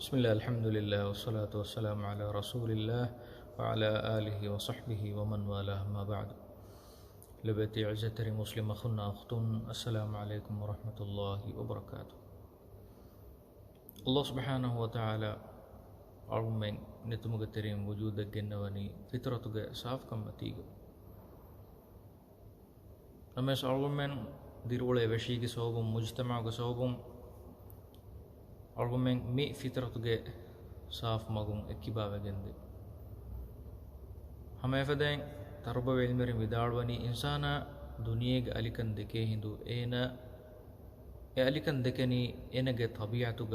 بسم الله الحمد لله والصلاة والسلام على رسول الله وعلى آله وصحبه ومن والاه ما بعد. لبتي عزتري مسلم أخنا أختون السلام عليكم ورحمة الله وبركاته. الله سبحانه وتعالى أرمين نتمغ تريم وجودك جنواني فطرتك صاف كم تيجو نمس أرمين ديرولي بشيك صوبهم مجتمع صوبهم أرمين مي فطرتك صاف مغون اكبابا جندي هم يفدين تربى علمي مداروني إنسانا دنياك أليكن دكي هندو إينا أليكن دكني إنك طبيعتك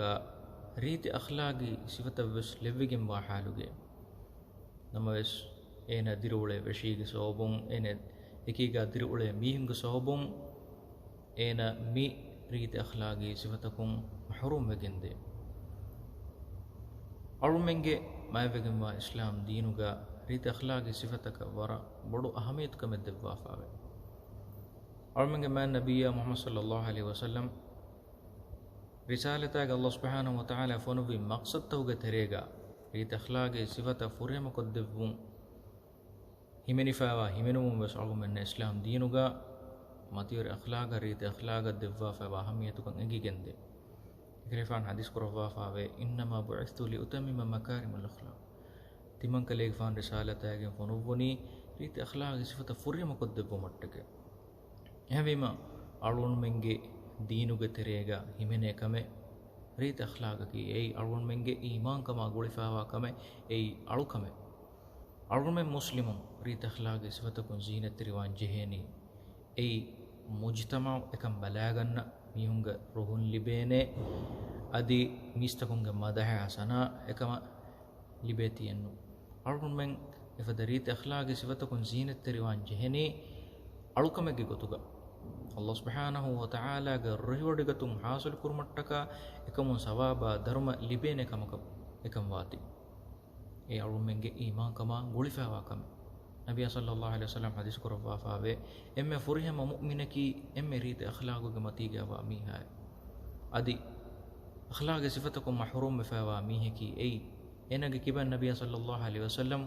ريت أخلاقي صفة بس لبيجم وحالوجي نما بس إينا ديرولة بشيء صوبون إينا إكيجا ديرولة ميهم صوبون إينا مي ريت أخلاقي صفتكم محروم بجندي أرمينجي ما يفهم إسلام دينك ريت أخلاقي صفتك ورا بدو أهمية كم الدفاع أرمينجي ما النبي محمد صلى الله عليه وسلم رسالتك الله سبحانه وتعالى فنوبي مقصد توجه تريجا ريت أخلاقي صفة فريم قدبون همني فاوا همنو بس أرغم أن الإسلام دينك ماتير أخلاق ريت أخلاق الدفاع فوا أهميتك إنجي جندي كريفان حديث كرفا فاوا إنما بعثت لأتمم مكارم الأخلاق تمن كليك فان رسالتك فنوبني ريت أخلاقي صفة فريم قدبون متك هذيما أرون منجي دينوغ تريغا هميني كمي ريت أخلاقكي أي أرون منجي إيمان كما غولفاوا كمي أي أرو كمي أرون من مسلم ريت أخلاقي صفتكم زينة تريوان جهيني أي مجتمع اكم بلاغن ميهونغ روحون لبيني أدي ميستكونغ مدح حسنا اكما لبيتي أنو أرون من إفاد ريت أخلاقي صفتكم زينة تريوان جهيني أرو كمي غوتوغا الله سبحانه وتعالى رهيودغتم حاصل كرمتك එකම සවාබ ධර්ම ලිබේන එකම වාති ඒ අරුමෙන්ගේ ඊමාන් කම ගුලිෆාවා කම නබිය සල්ලල්ලාහු අලයිහි වසල්ලම් හදීස් කරවා ෆාවේ එම්මෙ ෆුරිහම මුමිනකි එම්මෙ රීත අඛලාගුගේ මතීගවා මීහාය අදි අඛලාගේ සිෆතකම් මහරූම් ෆාවා මීහකි ඒ එනගේ කිබන් නබිය සල්ලල්ලාහු අලයිහි වසල්ලම්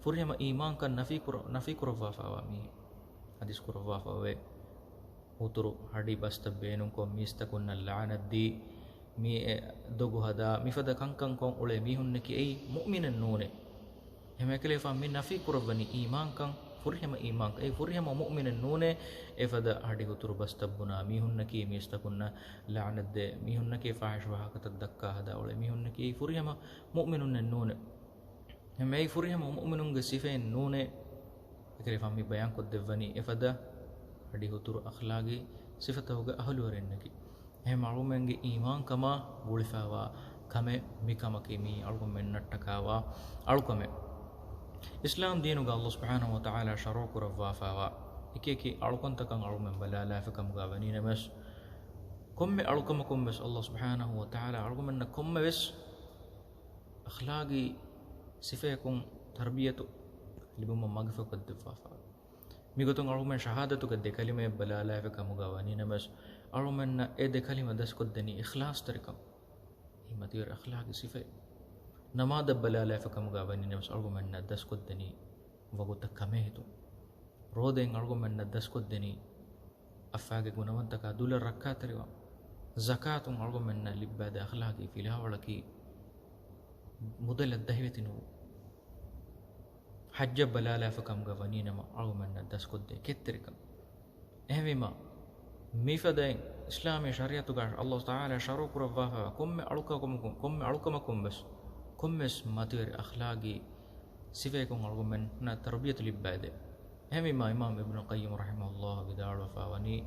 ෆුරිහම ඊමාන් කන් නෆී කරවා ෆාවා මී හදීස් කරවා ෆාවේ උතුරු හඩි බස්ත බේනුම් කො මිස්තකුන්න ලානද්දී මේ දොගු හදා මිෆද කංකං කොන් උලේ මිහුන්නකි ඒ මුමිනන් නූනේ එමෙ කලේෆා මින් නෆී කුරබනි ඊමාන්කං ෆුරිහම ඊමාන්ක ඒ ෆුරිහම මුමිනන් නූනේ එෆද හඩි උතුරු බස්ත බුනා මිහුන්නකි මිස්තකුන්න ලානද්දේ මිහුන්නකි ෆාහිෂ් වහකත දක්කා හදා උලේ මිහුන්නකි ෆුරිහම මුමිනුන් නූනේ එමෙ ෆුරිහම මුමිනුන්ගේ සිෆෙන් නූනේ කලේෆා මි බයන් කො දෙවනි එෆද හඩි උතුරු අඛලාගේ සිෆතවග අහලුවරෙන්නකි එහෙම අරුමෙන්ගේ ඊමාන් කම ගුලිෆාවා කම මිකම කිමි අරුමෙන් නට්ටකාවා අරුකම ඉස්ලාම් දීනුග අල්ලාහ් සුබ්හානහු වතාලා ශරෝ කරවාෆාවා එකේකි අරුකොන්තකන් අරුමෙන් බලාලාෆකම් ගවනි නමස් කොම්මෙ අරුකම කොම්මස් අල්ලාහ් සුබ්හානහු වතාලා අරුමෙන් කොම්මෙස් අඛලාගේ සිෆයකුන් තර්බියතු ලිබුම මග්ෆකත් දෆාෆා මිගතුන් අරුමෙන් ශහාදතුක දෙකලිමේ බලාලාෆකම් ගවනි නමස් අරුමෙන් ඒ දෙකලිම දස්කොද්දනි ඉඛලාස් තරිකම් හිමතිර අඛලාගේ සිෆේ නමාද බලාලාෆකම් ගවනි නමස් අරුමෙන් දස්කොද්දනි වගුත කමෙහිතු රෝදෙන් අරුමෙන් දස්කොද්දනි අෆාගේ ගුණවන්තක දුල රක්කාතරිවා زكاتun අරුමෙන් ලිබ්බද අඛලාගේ ෆිලාවලකි මුදල දහිවතිනු حج بلالا فكم غفنينما أرغمنا دسكودي كتركم إهمما ميفدين إسلامي شريعة قاش الله تعالى شروك رفاها كم أركمكم بس كمس ماتير أخلاقي سيفيكم أرغمنا تربية لبادة إهمما إمام ابن القيم رحمه الله بدار وفاوني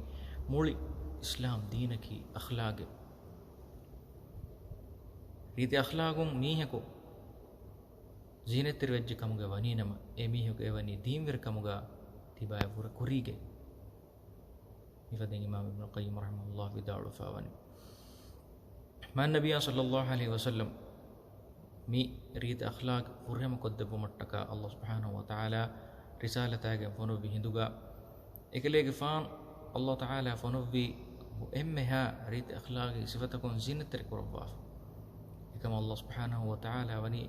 مولي إسلام دينك أخلاقي ريت أخلاقهم ميهكو زينتر وجه كمغا ونينما اميهو گوني دينور كمغا تباي ور كوريگه يفدين امام ابن القيم رحمه الله في دار فاوني ما النبي صلى الله عليه وسلم مي ريت اخلاق ورهم قدب متكا الله سبحانه وتعالى رسالتاگ فنو بهندوغا اكليگ فان الله تعالى فنو بي امها ريت اخلاق صفتكم زينتر كربا ekam Allah subhanahu wa ta'ala wani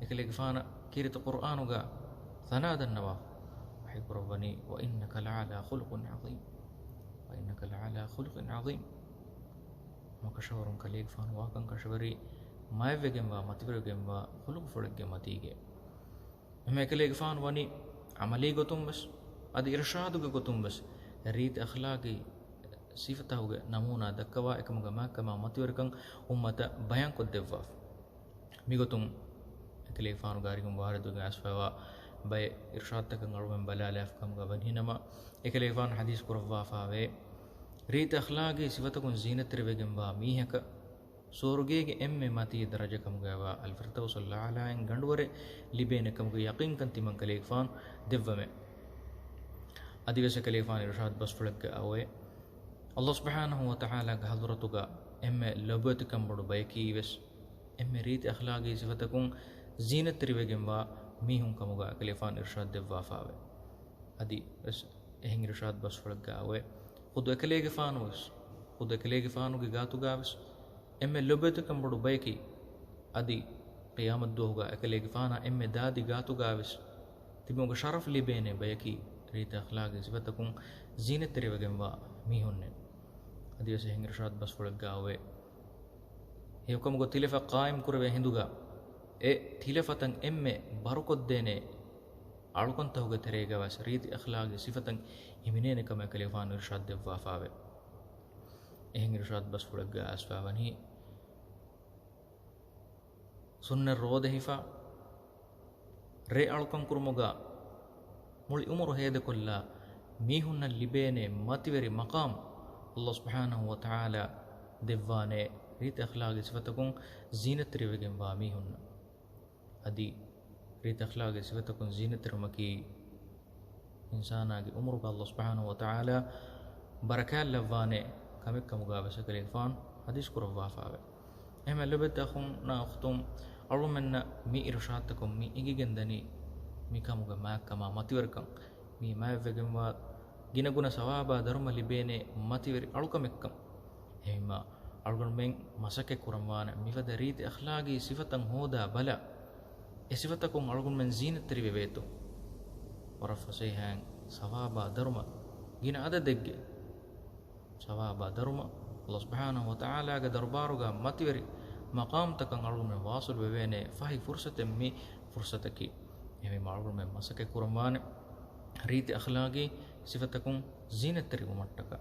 ekelege fana kirita qur'anuga thanadan nawa wahi kurabani wa innaka la'ala khuluqin azim wa innaka la'ala khuluqin azim makashawarun kalege fana wakan kashabari maevegem wa mativegem wa khuluq fulge matige emme ekelege fana wani amali gotum bas adi irshadu gotum bas reet akhlaqi sifatahuge namuna dakkawa ekamuga makkama matiwarkan ummata bayan koddevwa migotum ekele faanu garigum waraduga asfawa bay irshad takan arumen balala afkamuga banhinama ekele faanu hadis kurwa fawe reet akhlaqi sifatakun zinat revegem wa mihaka sorgege emme mati daraja kamuga wa al firdaus al ala en gandware libene kamuga yaqin kan timan kale faanu devwame adivese kale faanu irshad bas fulakka awe Allah subhanahu wa ta'ala ga hadratuga emme lobot kambodu bayki wes emme reet akhlaqi sifatakun zinat rivegem wa mihun kamuga kalifan irshad devwa fawe adi es ehin irshad bas fulga awe khud ekelege fanus khud ekelege fanu ge gatu gaves emme lobot kambodu bayki adi qiyamad dohuga ekelege fana emme dadi gatu gaves tibunga sharaf libene bayki reet akhlaqi sifatakun zinat rivegem wa mihunne adiyase hingirshad bas fulga awe hekam go tilefa qaim kurve hinduga e tilefatan emme barukoddene alukanta huga terega was reet akhlaqi sifatan himinene kama kalifan irshad devwa fawe hingirshad bas fulga asfawani sunna rode hifa re alukan kurmuga muli umur hede kolla mihunna libene mativeri maqam Allah subhanahu wa ta'ala devwane reet akhlaqi sifatakun zinat rivegem wa mihunna adi reet akhlaqi sifatakun zinat rumaki insana ge umru Allah subhanahu wa ta'ala barakal lavane kamek kamuga basakale fan hadis kurwa fawe ema lebet akhun na akhtum arumenna mi irshatakum mi igigendani mi kamuga makama matiwerkam mi maevegem wa gina guna sawaba dharma libene mativeri alukamekkam hema algon men masake kuramwana mifada reet akhlaqi sifatan hoda bala e sifatakun algon men zinat rivevetu warafasay hang sawaba dharma gina ada degge sawaba dharma Allah subhanahu wa ta'ala ga darbaruga mativeri maqam takan algon men wasul bevene fahi fursatem mi fursataki hema algon men masake kuramwana reet akhlaqi sifatakun zinat rivumattaka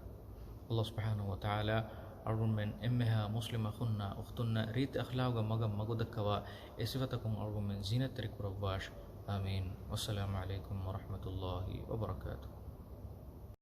Allah subhanahu wa ta'ala arun men emmeha muslima khunna ukhtunna reet akhlaqa magam magudakawa e sifatakun arun men zinat rikurawwash amin wassalamu alaikum warahmatullahi